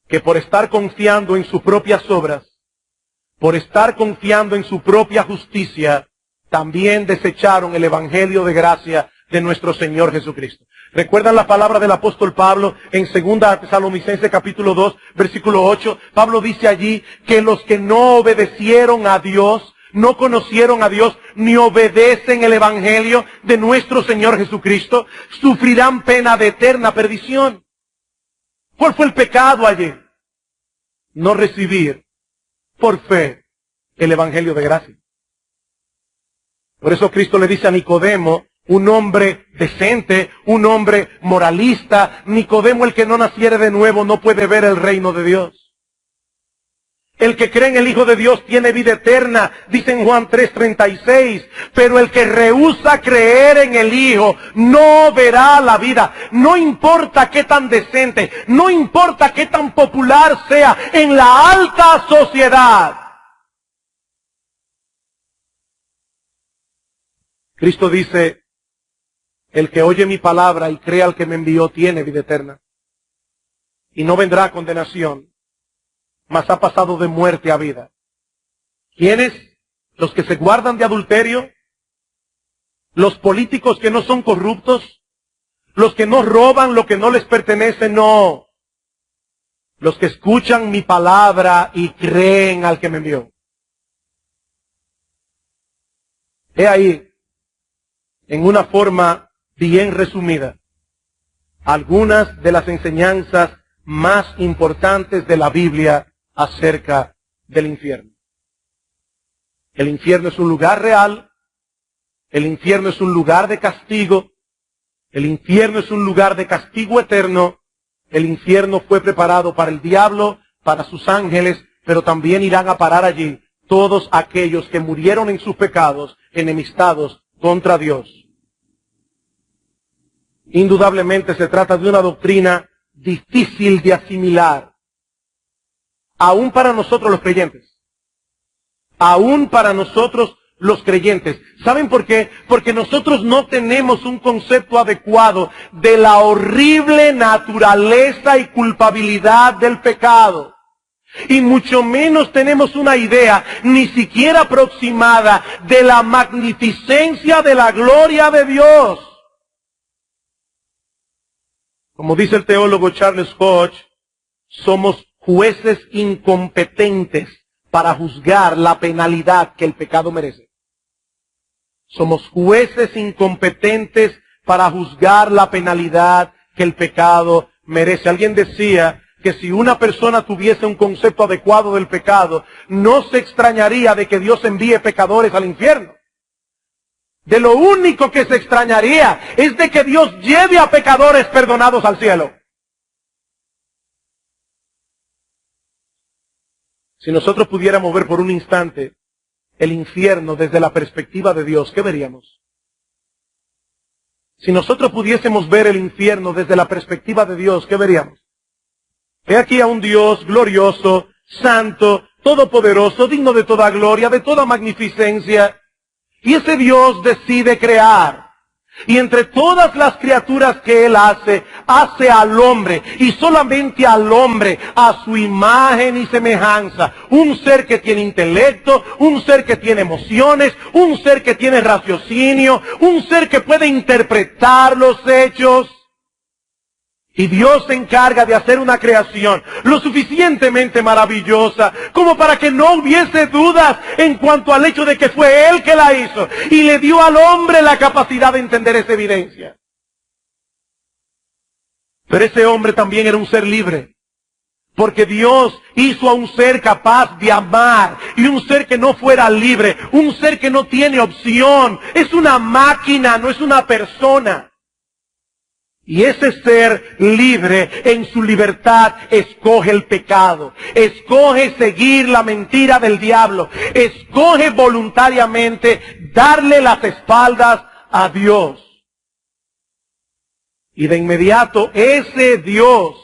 que por estar confiando en sus propias obras, por estar confiando en su propia justicia, también desecharon el evangelio de gracia de nuestro Señor Jesucristo. ¿Recuerdan la palabra del apóstol Pablo en 2 Tesalonicenses capítulo 2, versículo 8? Pablo dice allí que los que no obedecieron a Dios, no conocieron a Dios, ni obedecen el evangelio de nuestro Señor Jesucristo, sufrirán pena de eterna perdición. ¿Cuál fue el pecado allí? No recibir por fe el evangelio de gracia. Por eso Cristo le dice a Nicodemo, un hombre decente, un hombre moralista, Nicodemo, el que no naciere de nuevo, no puede ver el reino de Dios. El que cree en el Hijo de Dios tiene vida eterna, dice en Juan 3:36, pero el que rehúsa creer en el Hijo no verá la vida. No importa qué tan decente, no importa qué tan popular sea en la alta sociedad. Cristo dice, el que oye mi palabra y cree al que me envió tiene vida eterna. Y no vendrá a condenación, mas ha pasado de muerte a vida. ¿Quiénes? Los que se guardan de adulterio, los políticos que no son corruptos, los que no roban lo que no les pertenece, no. Los que escuchan mi palabra y creen al que me envió. He ahí, en una forma bien resumida, algunas de las enseñanzas más importantes de la Biblia acerca del infierno. El infierno es un lugar real, el infierno es un lugar de castigo, el infierno es un lugar de castigo eterno, el infierno fue preparado para el diablo, para sus ángeles, pero también irán a parar allí todos aquellos que murieron en sus pecados, enemistados contra Dios. Indudablemente se trata de una doctrina difícil de asimilar, aún para nosotros los creyentes. Aún para nosotros los creyentes. ¿Saben por qué? Porque nosotros no tenemos un concepto adecuado de la horrible naturaleza y culpabilidad del pecado. Y mucho menos tenemos una idea, ni siquiera aproximada, de la magnificencia de la gloria de Dios. Como dice el teólogo Charles Hodge, somos jueces incompetentes para juzgar la penalidad que el pecado merece. Somos jueces incompetentes para juzgar la penalidad que el pecado merece. Alguien decía que si una persona tuviese un concepto adecuado del pecado, no se extrañaría de que Dios envíe pecadores al infierno. De lo único que se extrañaría es de que Dios lleve a pecadores perdonados al cielo. Si nosotros pudiéramos ver por un instante el infierno desde la perspectiva de Dios, ¿qué veríamos? Si nosotros pudiésemos ver el infierno desde la perspectiva de Dios, ¿qué veríamos? He aquí a un Dios glorioso, santo, todopoderoso, digno de toda gloria, de toda magnificencia. Y ese Dios decide crear. Y entre todas las criaturas que Él hace al hombre, y solamente al hombre, a su imagen y semejanza. Un ser que tiene intelecto, un ser que tiene emociones, un ser que tiene raciocinio, un ser que puede interpretar los hechos. Y Dios se encarga de hacer una creación lo suficientemente maravillosa como para que no hubiese dudas en cuanto al hecho de que fue Él que la hizo. Y le dio al hombre la capacidad de entender esa evidencia. Pero ese hombre también era un ser libre. Porque Dios hizo a un ser capaz de amar. Y un ser que no fuera libre. Un ser que no tiene opción. Es una máquina, no es una persona. Y ese ser libre en su libertad escoge el pecado, escoge seguir la mentira del diablo, escoge voluntariamente darle las espaldas a Dios. Y de inmediato ese Dios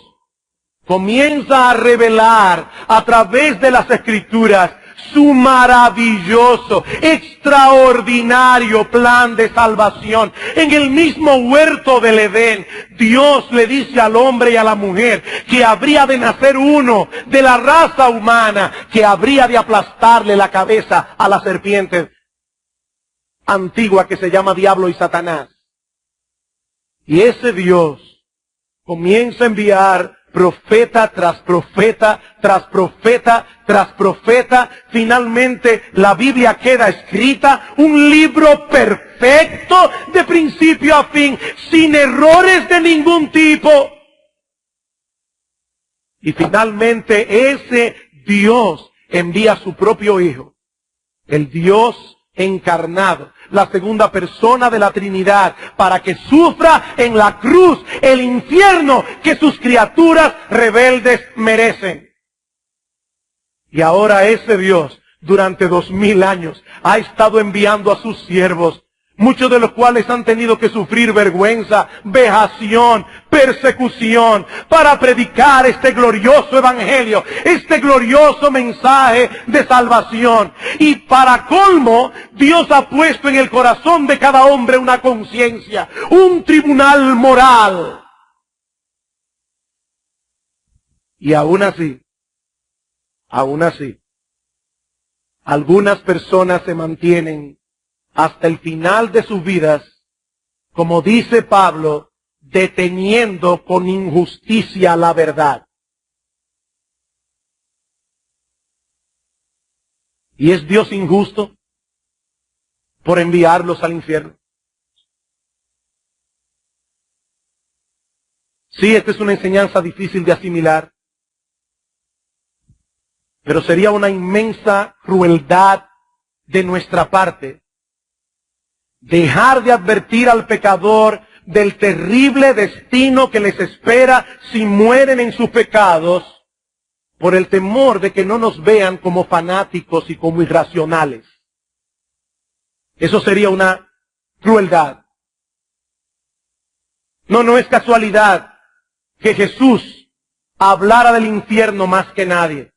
comienza a revelar a través de las Escrituras su maravilloso, extraordinario plan de salvación. En el mismo huerto del Edén, Dios le dice al hombre y a la mujer que habría de nacer uno de la raza humana que habría de aplastarle la cabeza a la serpiente antigua que se llama Diablo y Satanás. Y ese Dios comienza a enviar profeta tras profeta, tras profeta, tras profeta. Finalmente la Biblia queda escrita, un libro perfecto de principio a fin, sin errores de ningún tipo. Y finalmente ese Dios envía a su propio Hijo, el Dios encarnado, la segunda persona de la Trinidad, para que sufra en la cruz el infierno que sus criaturas rebeldes merecen. Y ahora ese Dios, durante 2000 años, ha estado enviando a sus siervos, muchos de los cuales han tenido que sufrir vergüenza, vejación, persecución, para predicar este glorioso evangelio, este glorioso mensaje de salvación. Y para colmo, Dios ha puesto en el corazón de cada hombre una conciencia, un tribunal moral. Y aún así, algunas personas se mantienen hasta el final de sus vidas, como dice Pablo, deteniendo con injusticia la verdad. ¿Y es Dios injusto por enviarlos al infierno? Sí, esta es una enseñanza difícil de asimilar, pero sería una inmensa crueldad de nuestra parte dejar de advertir al pecador del terrible destino que les espera si mueren en sus pecados, por el temor de que no nos vean como fanáticos y como irracionales. Eso sería una crueldad. No es casualidad que Jesús hablara del infierno más que nadie.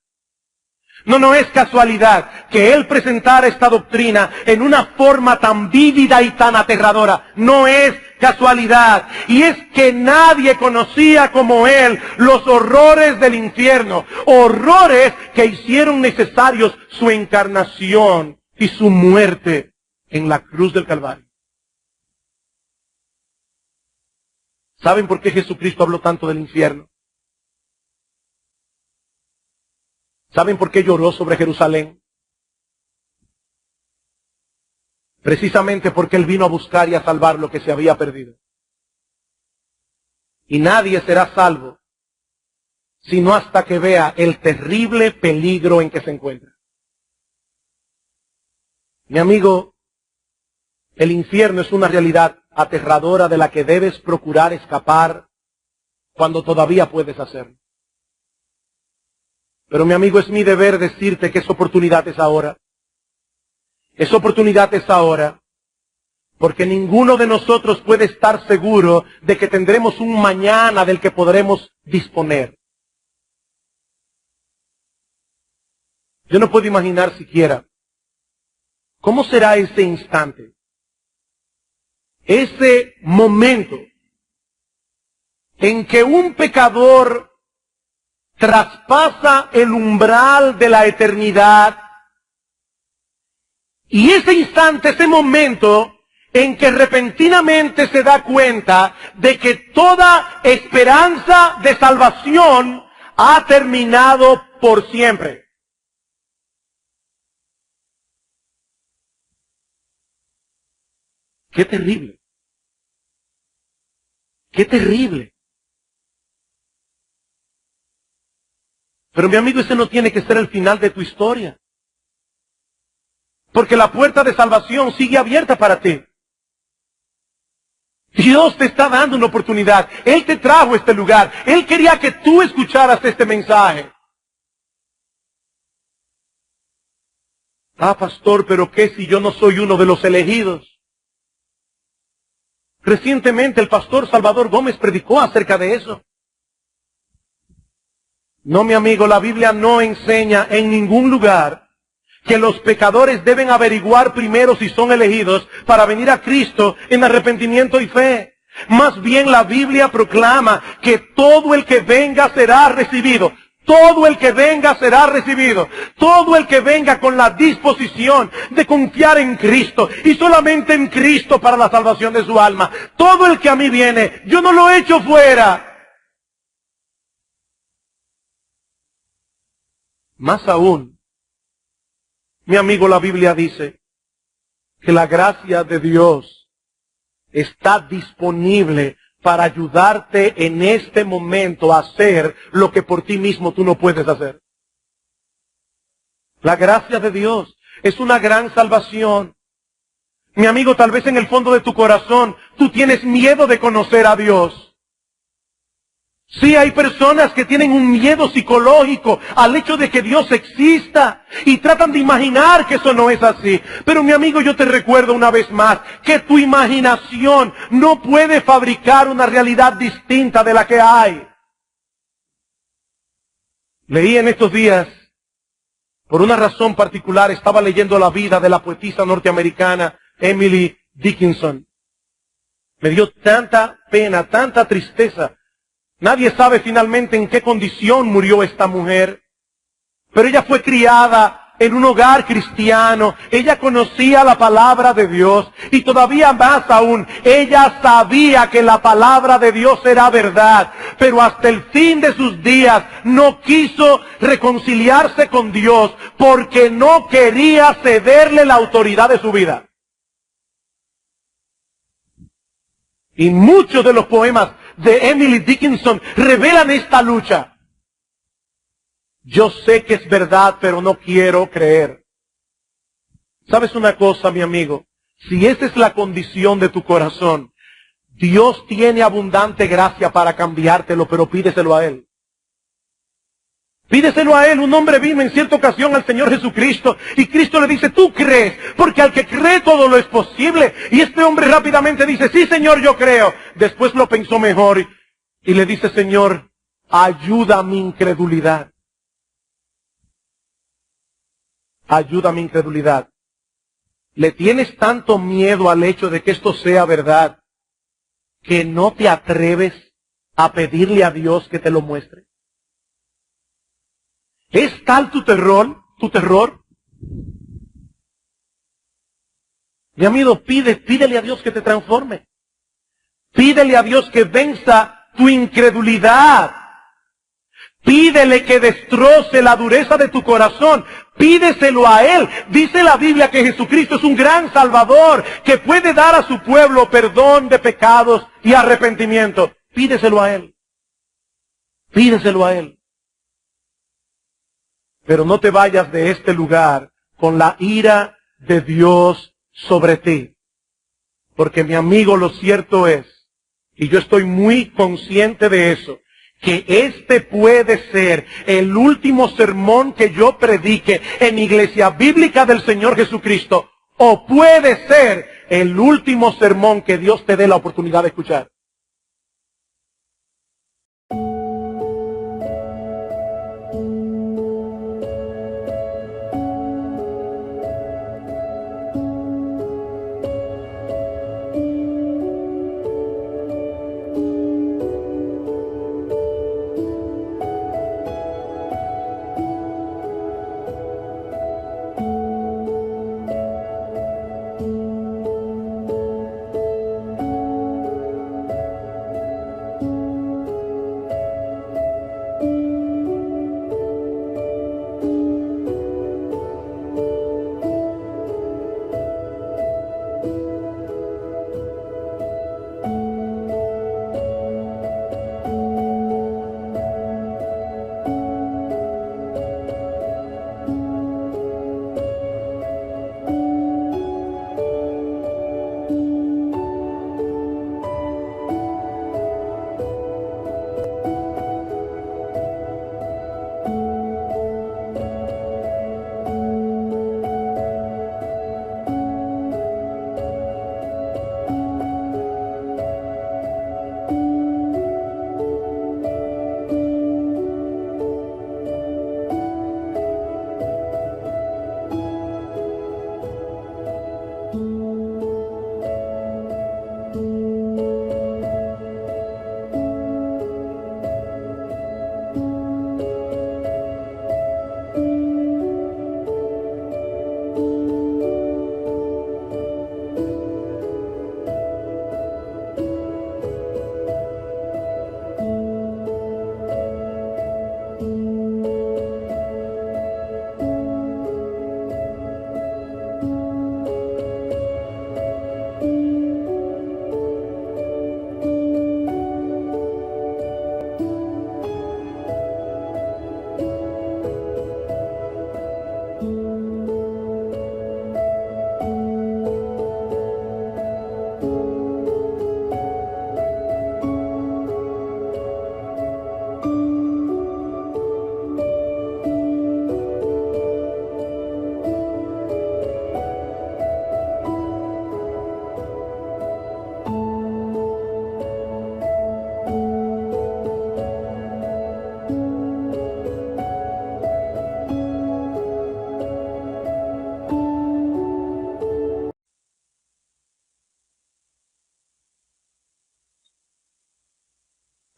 No es casualidad que Él presentara esta doctrina en una forma tan vívida y tan aterradora. No es casualidad. Y es que nadie conocía como Él los horrores del infierno. Horrores que hicieron necesarios su encarnación y su muerte en la cruz del Calvario. ¿Saben por qué Jesucristo habló tanto del infierno? ¿Saben por qué lloró sobre Jerusalén? Precisamente porque Él vino a buscar y a salvar lo que se había perdido. Y nadie será salvo sino hasta que vea el terrible peligro en que se encuentra. Mi amigo, el infierno es una realidad aterradora de la que debes procurar escapar cuando todavía puedes hacerlo. Pero mi amigo, es mi deber decirte que esa oportunidad es ahora. Esa oportunidad es ahora. Porque ninguno de nosotros puede estar seguro de que tendremos un mañana del que podremos disponer. Yo no puedo imaginar siquiera cómo será ese instante, ese momento en que un pecador traspasa el umbral de la eternidad, y ese instante, ese momento en que repentinamente se da cuenta de que toda esperanza de salvación ha terminado por siempre. ¡Qué terrible! ¡Qué terrible! Pero mi amigo, ese no tiene que ser el final de tu historia. Porque la puerta de salvación sigue abierta para ti. Dios te está dando una oportunidad. Él te trajo a este lugar. Él quería que tú escucharas este mensaje. Ah, pastor, pero ¿qué si yo no soy uno de los elegidos? Recientemente el pastor Salvador Gómez predicó acerca de eso. No, mi amigo, la Biblia no enseña en ningún lugar que los pecadores deben averiguar primero si son elegidos para venir a Cristo en arrepentimiento y fe. Más bien la Biblia proclama que todo el que venga será recibido. Todo el que venga será recibido. Todo el que venga con la disposición de confiar en Cristo y solamente en Cristo para la salvación de su alma. Todo el que a mí viene, yo no lo echo fuera. Más aún, mi amigo, la Biblia dice que la gracia de Dios está disponible para ayudarte en este momento a hacer lo que por ti mismo tú no puedes hacer. La gracia de Dios es una gran salvación. Mi amigo, tal vez en el fondo de tu corazón tú tienes miedo de conocer a Dios. Sí, hay personas que tienen un miedo psicológico al hecho de que Dios exista y tratan de imaginar que eso no es así. Pero mi amigo, yo te recuerdo una vez más que tu imaginación no puede fabricar una realidad distinta de la que hay. Leí en estos días, por una razón particular, estaba leyendo la vida de la poetisa norteamericana Emily Dickinson. Me dio tanta pena, tanta tristeza. Nadie sabe finalmente en qué condición murió esta mujer, pero ella fue criada en un hogar cristiano, ella conocía la palabra de Dios y todavía más aún, ella sabía que la palabra de Dios era verdad, pero hasta el fin de sus días no quiso reconciliarse con Dios porque no quería cederle la autoridad de su vida. Y muchos de los poemas de Emily Dickinson revelan esta lucha. Yo sé que es verdad, pero no quiero creer. ¿Sabes una cosa, mi amigo? Si esa es la condición de tu corazón, Dios tiene abundante gracia para cambiártelo, pero pídeselo a Él. Pídeselo a Él. Un hombre vino en cierta ocasión al Señor Jesucristo y Cristo le dice, tú crees, porque al que cree todo lo es posible. Y este hombre rápidamente dice, sí Señor, yo creo. Después lo pensó mejor y le dice, Señor, ayuda a mi incredulidad. Ayuda a mi incredulidad. ¿Le tienes tanto miedo al hecho de que esto sea verdad que no te atreves a pedirle a Dios que te lo muestre? ¿Es tal tu terror? Mi amigo, pídele a Dios que te transforme. Pídele a Dios que venza tu incredulidad. Pídele que destroce la dureza de tu corazón. Pídeselo a Él. Dice la Biblia que Jesucristo es un gran Salvador que puede dar a su pueblo perdón de pecados y arrepentimiento. Pídeselo a Él. Pídeselo a Él. Pero no te vayas de este lugar con la ira de Dios sobre ti. Porque mi amigo, lo cierto es, y yo estoy muy consciente de eso, que este puede ser el último sermón que yo predique en Iglesia Bíblica del Señor Jesucristo, o puede ser el último sermón que Dios te dé la oportunidad de escuchar.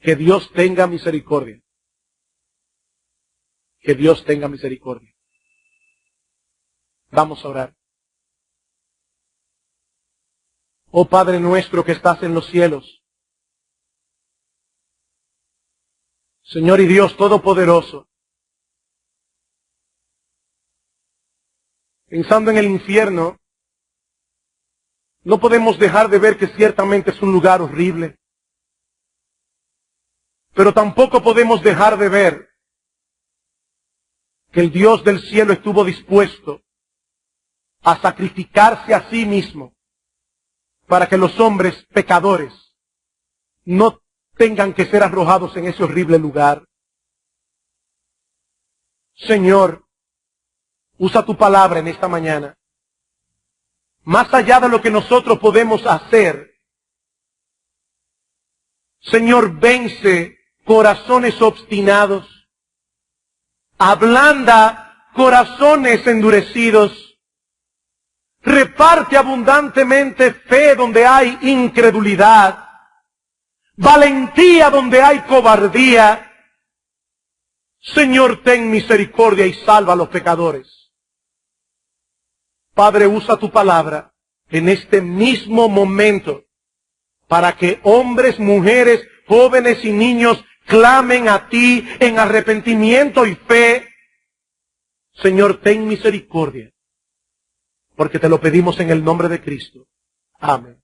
Que Dios tenga misericordia. Que Dios tenga misericordia. Vamos a orar. Oh Padre nuestro que estás en los cielos, Señor y Dios Todopoderoso, pensando en el infierno, no podemos dejar de ver que ciertamente es un lugar horrible, pero tampoco podemos dejar de ver que el Dios del cielo estuvo dispuesto a sacrificarse a sí mismo para que los hombres pecadores no tengan que ser arrojados en ese horrible lugar. Señor, usa tu palabra en esta mañana. Más allá de lo que nosotros podemos hacer, Señor, vence corazones obstinados, ablanda corazones endurecidos, reparte abundantemente fe donde hay incredulidad, valentía donde hay cobardía. Señor, ten misericordia y salva a los pecadores. Padre, usa tu palabra en este mismo momento para que hombres, mujeres, jóvenes y niños clamen a ti en arrepentimiento y fe. Señor, ten misericordia, porque te lo pedimos en el nombre de Cristo. Amén.